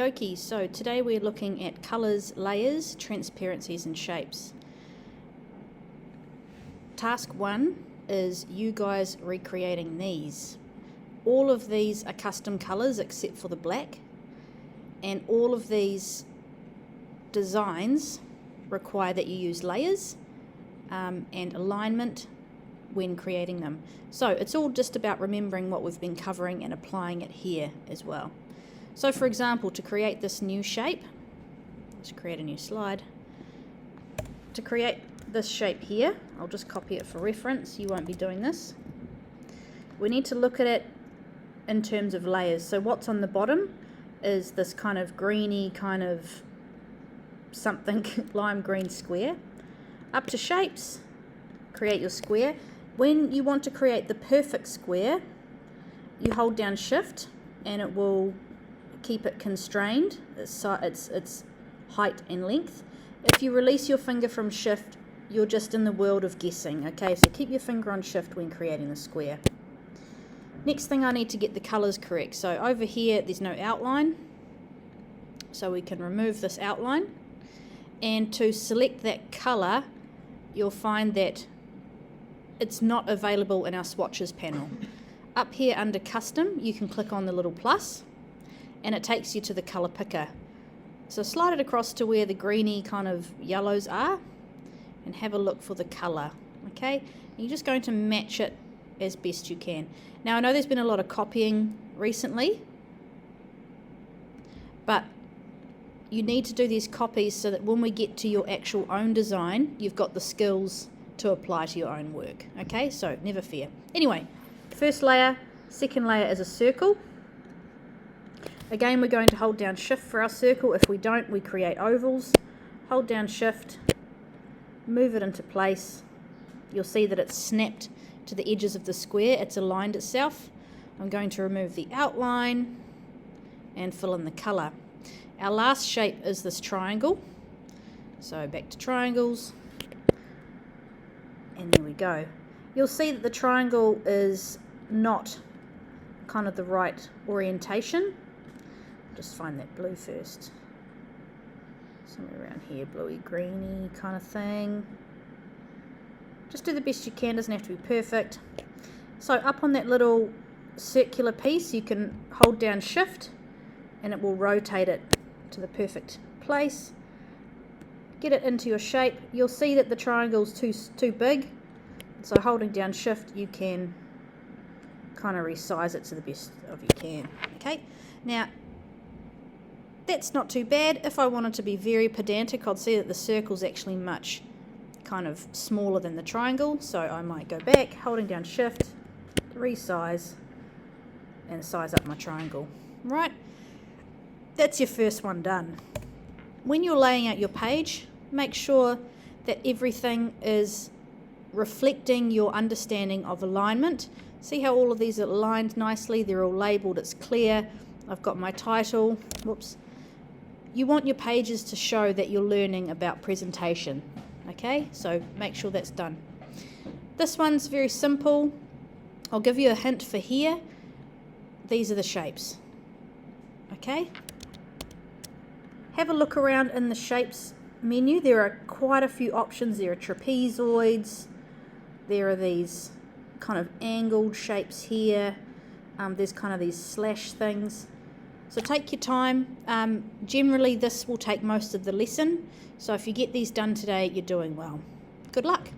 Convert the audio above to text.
Okay, so today we're looking at colours, layers, transparencies and shapes. Task 1 is you guys recreating these. All of these are custom colours except for the black, and all of these designs require that you use layers and alignment when creating them. So it's all just about remembering what we've been covering and applying it here as well. So for example, to create this new shape, let's create a new slide. To create this shape here, I'll just copy it for reference, you won't be doing this. We need to look at it in terms of layers. So what's on the bottom is this kind of greeny kind of something lime green square. Up to shapes, create your square. When you want to create the perfect square, you hold down shift and it will keep it constrained, its height and length. If you release your finger from shift, you're just in the world of guessing. Okay, so keep your finger on shift when creating the square. Next thing, I need to get the colours correct. So over here there's no outline, so we can remove this outline, and to select that colour you'll find that it's not available in our swatches panel. Up here under custom you can click on the little plus and it takes you to the colour picker. So slide it across to where the greeny kind of yellows are and have a look for the colour. Okay, and you're just going to match it as best you can. Now I know there's been a lot of copying recently, but you need to do these copies so that when we get to your actual own design, you've got the skills to apply to your own work. Okay, so never fear. Anyway, first layer, second layer is a circle. Again, we're going to hold down shift for our circle. If we don't, we create ovals. Hold down shift, move it into place. You'll see that it's snapped to the edges of the square. It's aligned itself. I'm going to remove the outline and fill in the colour. Our last shape is this triangle. So back to triangles. And there we go. You'll see that the triangle is not kind of the right orientation. Just find that blue first. Somewhere around here, bluey greeny kind of thing. Just do the best you can, doesn't have to be perfect. So up on that little circular piece you can hold down shift and it will rotate it to the perfect place. Get it into your shape. You'll see that the triangle's too big, so holding down shift you can kind of resize it to the best of you can. Okay, now that's not too bad. If I wanted to be very pedantic, I'd see that the circle's actually much kind of smaller than the triangle, so I might go back, holding down shift, resize and size up my triangle. Right, that's your first one done. When you're laying out your page, make sure that everything is reflecting your understanding of alignment. See how all of these are aligned nicely, they're all labelled, it's clear. I've got my title. Whoops. You want your pages to show that you're learning about presentation. Okay, so make sure that's done. This one's very simple. I'll give you a hint for here. These are the shapes. Okay, have a look around in the shapes menu. There are quite a few options. There are trapezoids, there are these kind of angled shapes here, there's kind of these slash things. So take your time. Generally this will take most of the lesson, so if you get these done today you're doing well. Good luck.